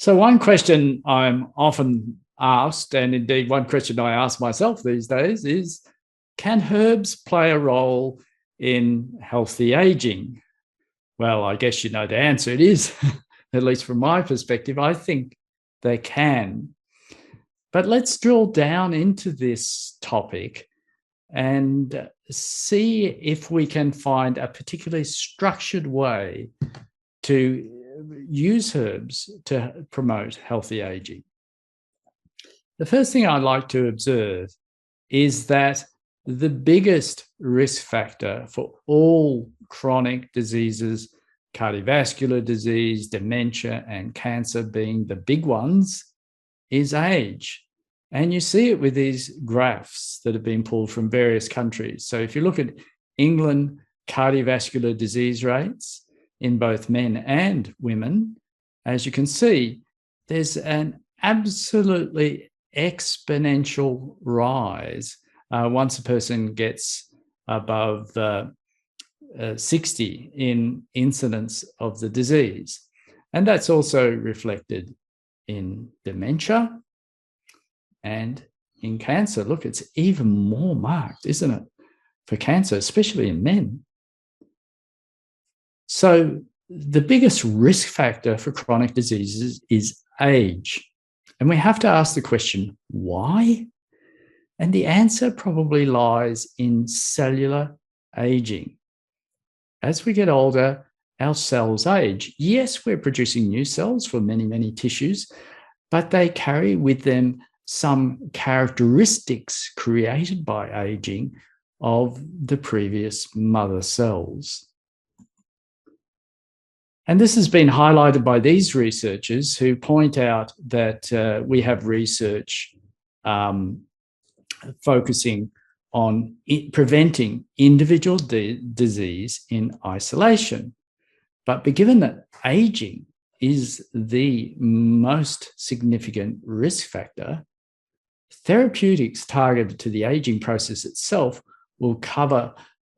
So one question I'm often asked, and indeed one question I ask myself these days is, can herbs play a role in healthy aging? Well, I guess you know the answer. It is, at least from my perspective, I think they can. But let's drill down into this topic and see if we can find a particularly structured way to use herbs to promote healthy aging. The first thing I'd like to observe is that the biggest risk factor for all chronic diseases, cardiovascular disease, dementia, and cancer being the big ones, is age. And you see it with these graphs that have been pulled from various countries. So if you look at England cardiovascular disease rates in both men and women, as you can see, there's an absolutely exponential rise once a person gets above 60 in incidence of the disease. And that's also reflected in dementia and in cancer. Look, it's even more marked, isn't it, for cancer, especially in men. So the biggest risk factor for chronic diseases is age. And we have to ask the question, why? And the answer probably lies in cellular aging. As we get older, our cells age. Yes, we're producing new cells for many, many tissues, but they carry with them some characteristics created by aging of the previous mother cells. And this has been highlighted by these researchers who point out that we have research focusing on preventing individual disease in isolation. But given that aging is the most significant risk factor, therapeutics targeted to the aging process itself will cover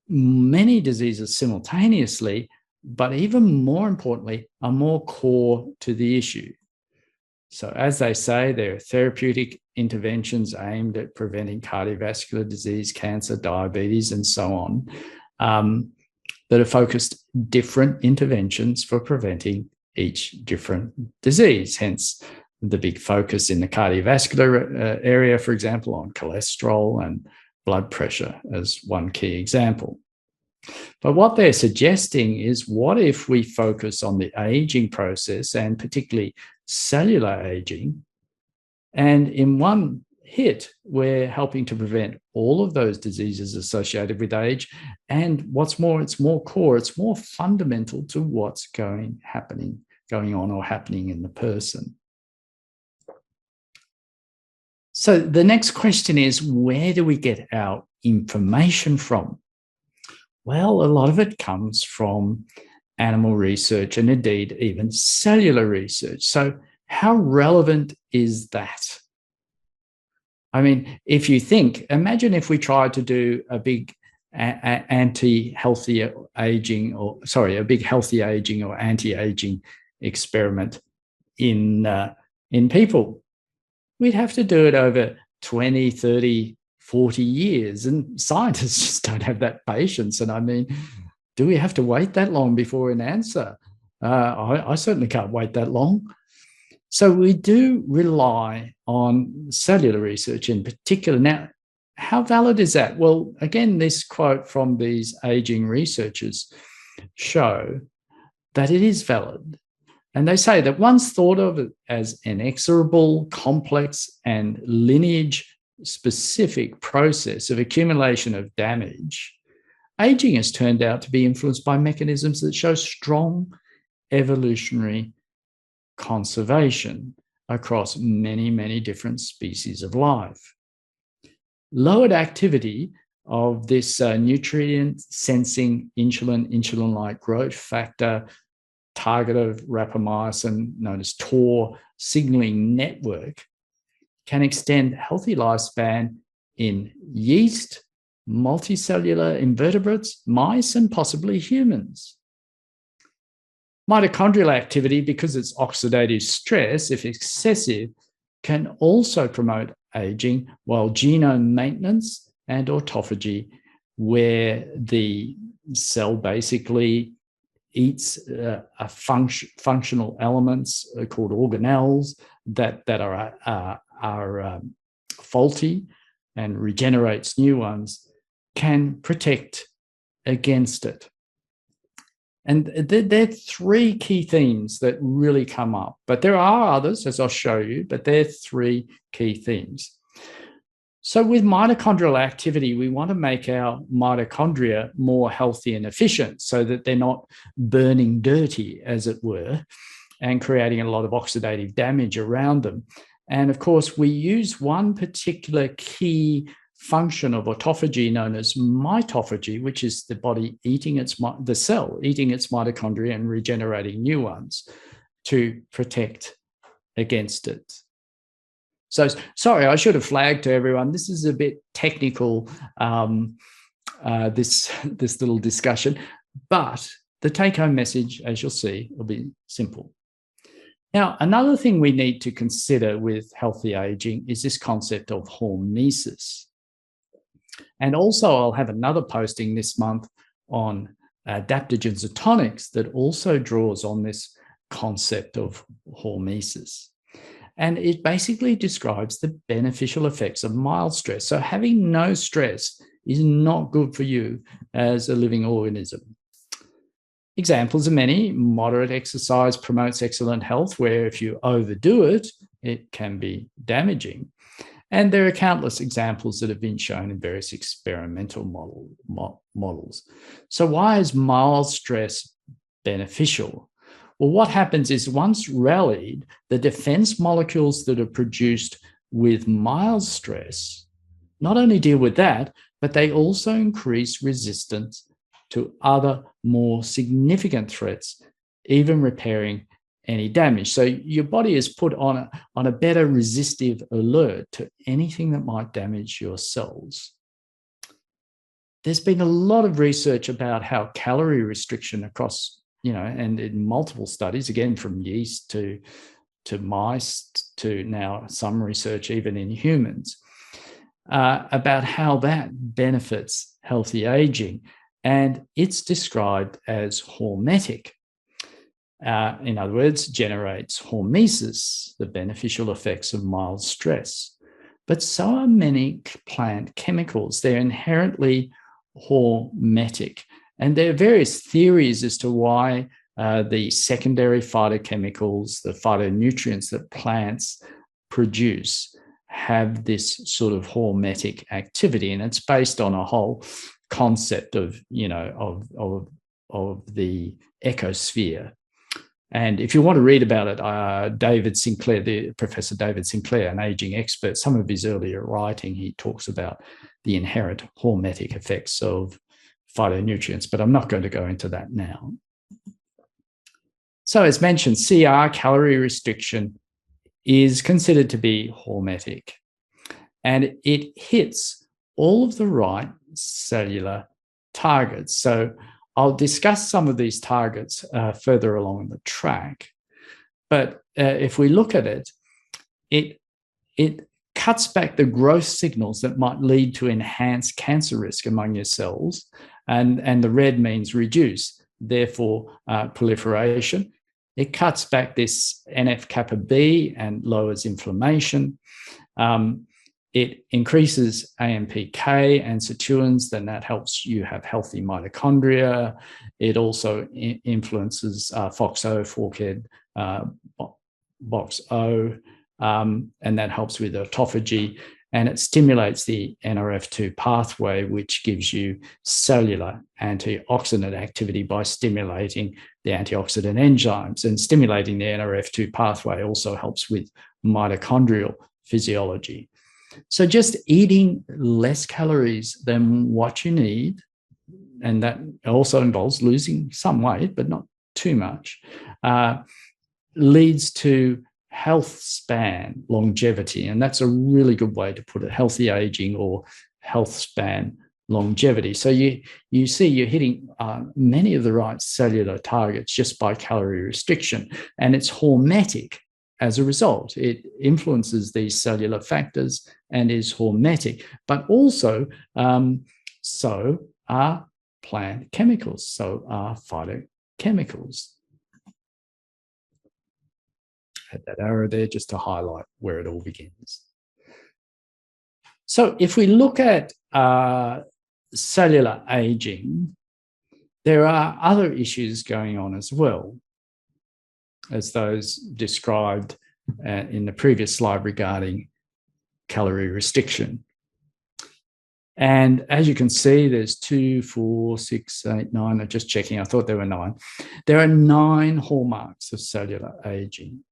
many diseases simultaneously, but even more importantly, are more core to the issue. So as they say, there are therapeutic interventions aimed at preventing cardiovascular disease, cancer, diabetes, and so on, that are focused different interventions for preventing each different disease. Hence, the big focus in the cardiovascular area, for example, on cholesterol and blood pressure as one key example. But what they're suggesting is, what if we focus on the aging process, and particularly cellular aging, and in one hit, we're helping to prevent all of those diseases associated with age. And what's more, it's more core, it's more fundamental to what's going on or happening in the person. So the next question is, where do we get our information from? Well, a lot of it comes from animal research and indeed even cellular research. So how relevant is that? I mean, if you think, imagine if we tried to do a big healthy aging or anti-aging experiment in people. We'd have to do it over 20, 30, 40 years, and scientists just don't have that patience. And I mean, do we have to wait that long before an answer? I certainly can't wait that long. So we do rely on cellular research in particular. Now, how valid is that? Well, again, this quote from these aging researchers show that it is valid. And they say that once thought of as inexorable, complex, and lineage-specific process of accumulation of damage, aging has turned out to be influenced by mechanisms that show strong evolutionary conservation across many, many different species of life. Lowered activity of this nutrient-sensing insulin-like growth factor target of rapamycin, known as TOR signaling network, can extend healthy lifespan in yeast, multicellular invertebrates, mice, and possibly humans. Mitochondrial activity, because it's oxidative stress, if excessive, can also promote aging, while genome maintenance and autophagy, where the cell basically eats functional elements called organelles that are faulty and regenerates new ones, can protect against it. And there are three key themes that really come up, but there are others, as I'll show you, but there are three key themes. So with mitochondrial activity, we want to make our mitochondria more healthy and efficient so that they're not burning dirty, as it were, and creating a lot of oxidative damage around them. And of course, we use one particular key function of autophagy known as mitophagy, which is the body eating the cell eating its mitochondria and regenerating new ones to protect against it. So sorry, I should have flagged to everyone, this is a bit technical, this little discussion, but the take-home message, as you'll see, will be simple. Now, another thing we need to consider with healthy aging is this concept of hormesis. And also, I'll have another posting this month on adaptogens and tonics that also draws on this concept of hormesis. And it basically describes the beneficial effects of mild stress. So having no stress is not good for you as a living organism. Examples are many. Moderate exercise promotes excellent health, where if you overdo it, it can be damaging. And there are countless examples that have been shown in various experimental models. So why is mild stress beneficial? Well, what happens is once rallied, the defense molecules that are produced with mild stress not only deal with that, but they also increase resistance to other more significant threats, even repairing any damage. So your body is put on a better resistive alert to anything that might damage your cells. There's been a lot of research about how calorie restriction across, and in multiple studies, again, from yeast to mice to now some research even in humans, about how that benefits healthy aging. And it's described as hormetic. In other words, generates hormesis, the beneficial effects of mild stress. But so are many plant chemicals. They're inherently hormetic. And there are various theories as to why the secondary phytochemicals, the phytonutrients that plants produce, have this sort of hormetic activity. And it's based on a whole concept of the ecosphere. And if you want to read about it, Professor David Sinclair, an aging expert, some of his earlier writing, he talks about the inherent hormetic effects of phytonutrients, but I'm not going to go into that now. So as mentioned, CR, calorie restriction, is considered to be hormetic, and it hits all of the right cellular targets. So I'll discuss some of these targets further along the track. But if we look at it, it cuts back the growth signals that might lead to enhanced cancer risk among your cells. And the red means reduce, therefore proliferation. It cuts back this NF-kappa B and lowers inflammation. It increases AMPK and sirtuins, then that helps you have healthy mitochondria. It also influences FOXO, forkhead box-O, and that helps with autophagy. And it stimulates the NRF2 pathway, which gives you cellular antioxidant activity by stimulating the antioxidant enzymes. And stimulating the NRF2 pathway also helps with mitochondrial physiology. So just eating less calories than what you need, and that also involves losing some weight, but not too much, leads to health span longevity. And that's a really good way to put it, healthy aging or health span longevity. So you see you're hitting many of the right cellular targets just by calorie restriction, and it's hormetic as a result. It influences these cellular factors and is hormetic, but also so are plant chemicals, so are phytochemicals. Had that arrow there just to highlight where it all begins. So if we look at cellular aging, there are other issues going on as well, as those described in the previous slide regarding calorie restriction. And as you can see, there's 2, 4, 6, 8, 9. I'm just checking. I thought there were 9. There are 9 hallmarks of cellular aging.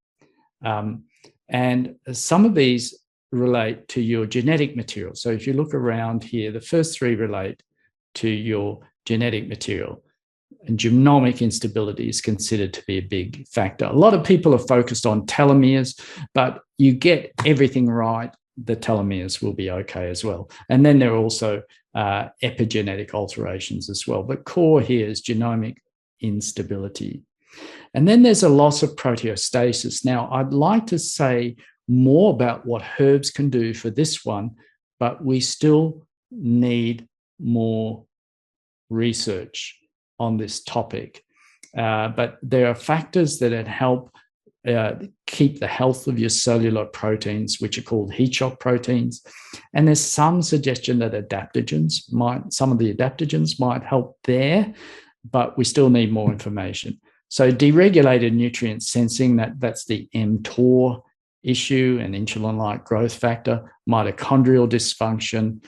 And some of these relate to your genetic material. So if you look around here, the first 3 relate to your genetic material. And genomic instability is considered to be a big factor. A lot of people are focused on telomeres, but you get everything right, the telomeres will be okay as well. And then there are also epigenetic alterations as well. But core here is genomic instability. And then there's a loss of proteostasis. Now, I'd like to say more about what herbs can do for this one, but we still need more research on this topic. But there are factors that help keep the health of your cellular proteins, which are called heat shock proteins. And there's some suggestion that some of the adaptogens might help there, but we still need more information. So deregulated nutrient sensing, that's the mTOR issue, and insulin-like growth factor, mitochondrial dysfunction,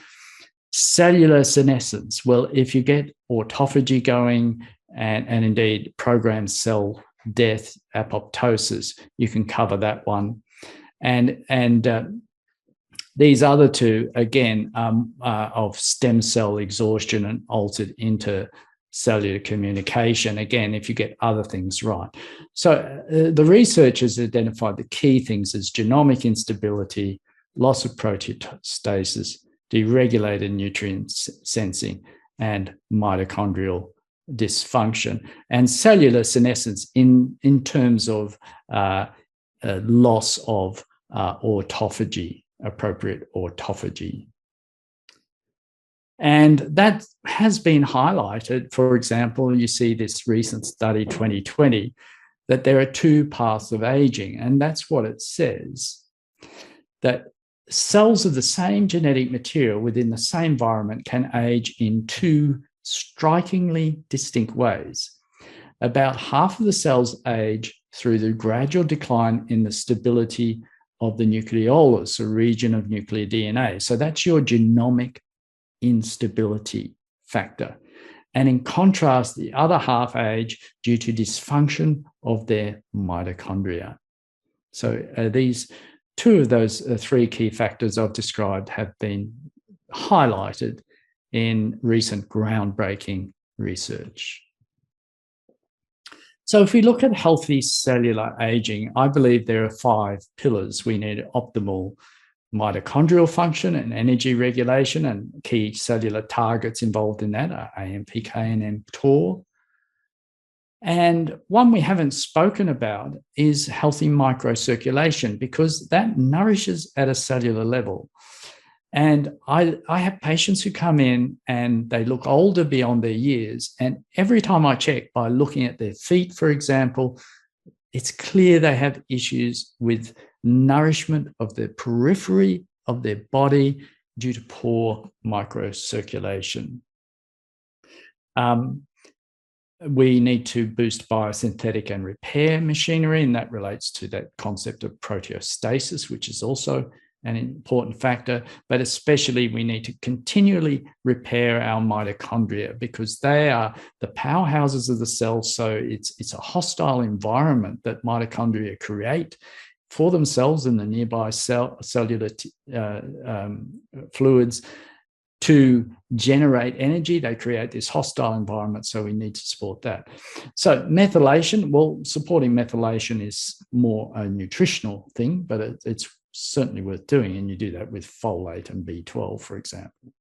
cellular senescence. Well, if you get autophagy going and indeed programmed cell death, apoptosis, you can cover that one. And these other 2, again, of stem cell exhaustion and altered intercellular communication, again, if you get other things right. So the researchers identified the key things as genomic instability, loss of proteostasis, deregulated nutrient sensing, and mitochondrial dysfunction, and cellular senescence in terms of loss of autophagy, appropriate autophagy. And that has been highlighted. For example, you see this recent study, 2020, that there are 2 paths of aging, and that's what it says, that cells of the same genetic material within the same environment can age in 2 strikingly distinct ways. About half of the cells age through the gradual decline in the stability of the nucleolus, a region of nuclear DNA. So that's your genomic instability factor. And in contrast, the other half age due to dysfunction of their mitochondria. So these 2 of those 3 key factors I've described have been highlighted in recent groundbreaking research. So if we look at healthy cellular aging, I believe there are 5 pillars. We need optimal mitochondrial function and energy regulation, and key cellular targets involved in that are AMPK and mTOR. And one we haven't spoken about is healthy microcirculation, because that nourishes at a cellular level. And I have patients who come in and they look older beyond their years. And every time I check by looking at their feet, for example, it's clear they have issues with nourishment of the periphery of their body due to poor microcirculation. We need to boost biosynthetic and repair machinery, and that relates to that concept of proteostasis, which is also an important factor, but especially we need to continually repair our mitochondria, because they are the powerhouses of the cell. So it's a hostile environment that mitochondria create for themselves in the nearby cellular fluids to generate energy. They create this hostile environment, so we need to support that. So methylation, well, supporting methylation is more a nutritional thing, but it's certainly worth doing, and you do that with folate and B12, for example.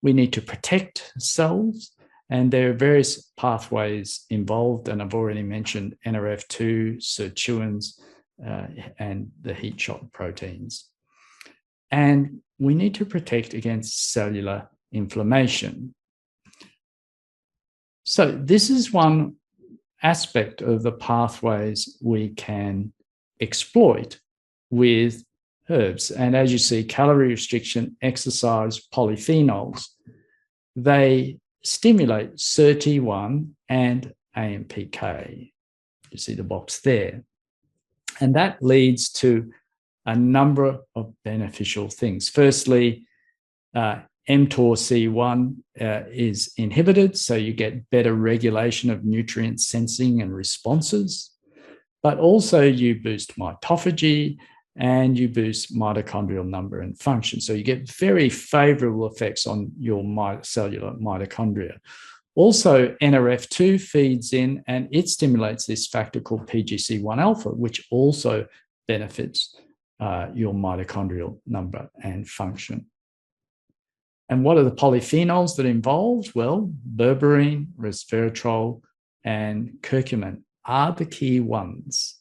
we need to protect cells, and there are various pathways involved, and I've already mentioned NRF2, sirtuins, and the heat shock proteins. And we need to protect against cellular inflammation. So this is one aspect of the pathways we can exploit with herbs. And as you see, calorie restriction, exercise, polyphenols, they stimulate SIRT1 and AMPK. You see the box there. And that leads to a number of beneficial things. Firstly, mTORC1 is inhibited, so you get better regulation of nutrient sensing and responses, but also you boost mitophagy and you boost mitochondrial number and function. So you get very favorable effects on your cellular mitochondria. Also, NRF2 feeds in and it stimulates this factor called PGC1 alpha, which also benefits your mitochondrial number and function. And what are the polyphenols that are involved? Well, berberine, resveratrol, and curcumin are the key ones.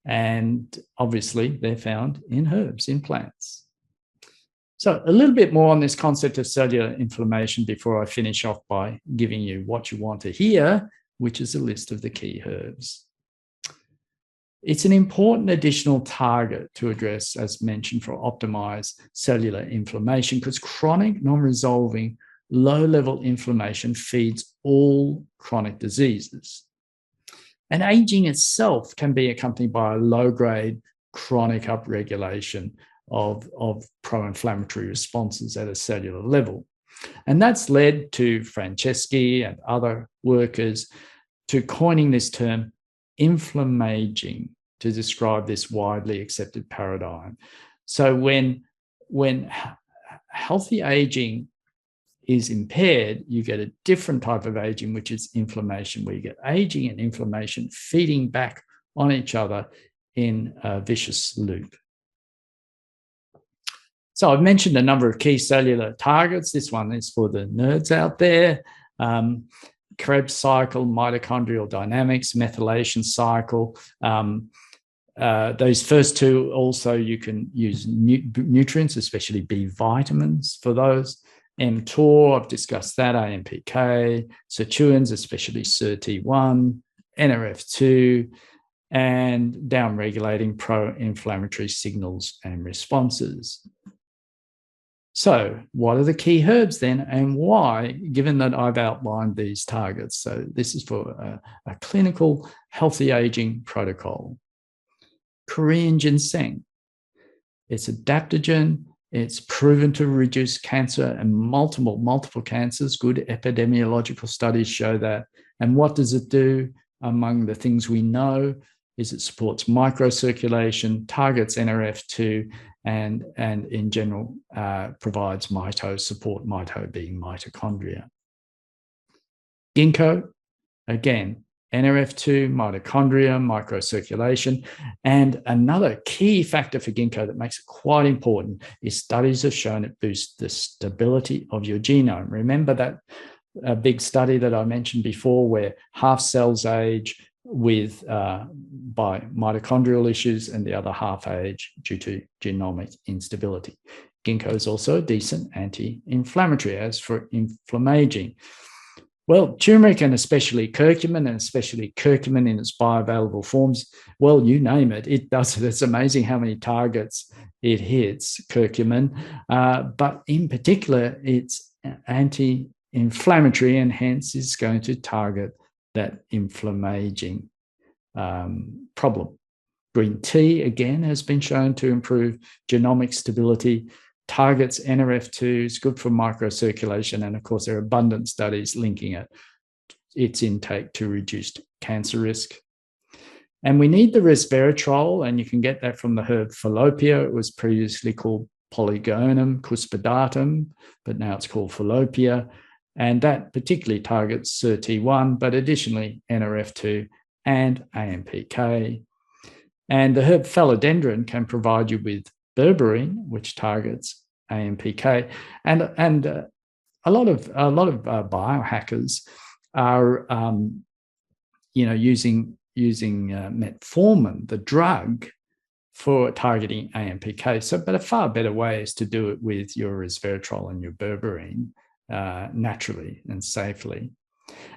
And obviously, they're found in herbs, in plants. So a little bit more on this concept of cellular inflammation before I finish off by giving you what you want to hear, which is a list of the key herbs. It's an important additional target to address, as mentioned, for optimized cellular inflammation, because chronic, non-resolving, low-level inflammation feeds all chronic diseases. And aging itself can be accompanied by a low-grade chronic upregulation of pro-inflammatory responses at a cellular level. And that's led to Franceschi and other workers to coining this term inflammaging to describe this widely accepted paradigm. So when healthy aging is impaired, you get a different type of aging, which is inflammation, where you get aging and inflammation feeding back on each other in a vicious loop. So I've mentioned a number of key cellular targets. This one is for the nerds out there. Krebs cycle, mitochondrial dynamics, methylation cycle. Those first two also, you can use nutrients, especially B vitamins for those. mTOR, I've discussed that, AMPK, sirtuins, especially SIRT1, NRF2, and downregulating pro-inflammatory signals and responses. So what are the key herbs then, and why, given that I've outlined these targets? So this is for a clinical healthy aging protocol. Korean ginseng. It's adaptogen. It's proven to reduce cancer and multiple cancers. Good epidemiological studies show that. And what does it do? Among the things we know is it supports microcirculation, targets NRF2, and in general provides mito support, mito being mitochondria. Ginkgo, again, NRF2, mitochondria, microcirculation. And another key factor for ginkgo that makes it quite important is studies have shown it boosts the stability of your genome. Remember that big study that I mentioned before where half cells age by mitochondrial issues and the other half age due to genomic instability. Ginkgo is also a decent anti-inflammatory, as for inflammaging. Well, turmeric and especially curcumin, in its bioavailable forms, well, you name it, it does it. It's amazing how many targets it hits, curcumin. But in particular, it's anti-inflammatory and hence is going to target that inflammaging problem. Green tea, again, has been shown to improve genomic stability, targets NRF2, is good for microcirculation, and of course there are abundant studies linking its intake to reduced cancer risk. And we need the resveratrol, and you can get that from the herb Fallopian. It was previously called Polygonum cuspidatum, but now it's called Fallopian. And that particularly targets SIRT1, but additionally NRF2 and AMPK. And the herb philodendron can provide you with berberine, which targets AMPK. And a lot of biohackers are using metformin, the drug, for targeting AMPK. So, but a far better way is to do it with your resveratrol and your berberine naturally and safely.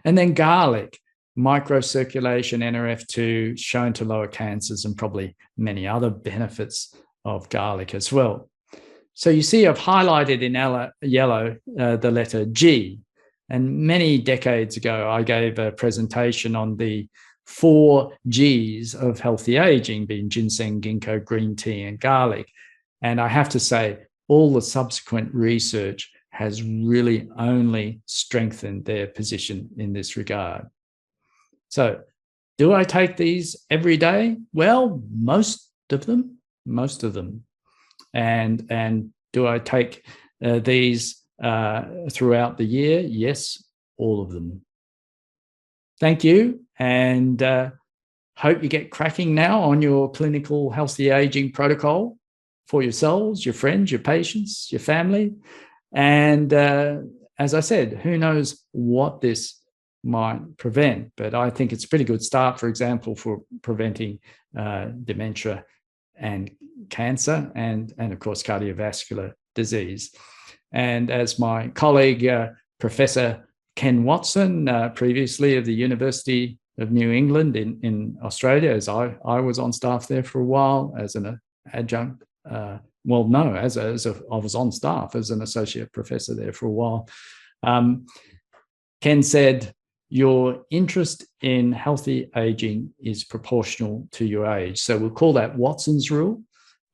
And then garlic, microcirculation, NRF2, shown to lower cancers, and probably many other benefits of garlic as well. So you see I've highlighted in yellow the letter G. And many decades ago, I gave a presentation on the 4 Gs of healthy aging, being ginseng, ginkgo, green tea, and garlic. And I have to say, all the subsequent research has really only strengthened their position in this regard. So, do I take these every day? Well, most of them. And do I take these throughout the year? Yes, all of them. Thank you, and hope you get cracking now on your clinical healthy aging protocol for yourselves, your friends, your patients, your family. And as I said, who knows what this might prevent, but I think it's a pretty good start, for example, for preventing dementia and cancer and of course, cardiovascular disease. And as my colleague, Professor Ken Watson, previously of the University of New England in Australia, as I was on staff there for a while as an adjunct. I was on staff as an associate professor there for a while. Ken said, your interest in healthy aging is proportional to your age. So we'll call that Watson's rule.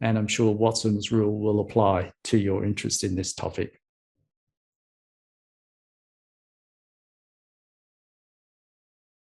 And I'm sure Watson's rule will apply to your interest in this topic.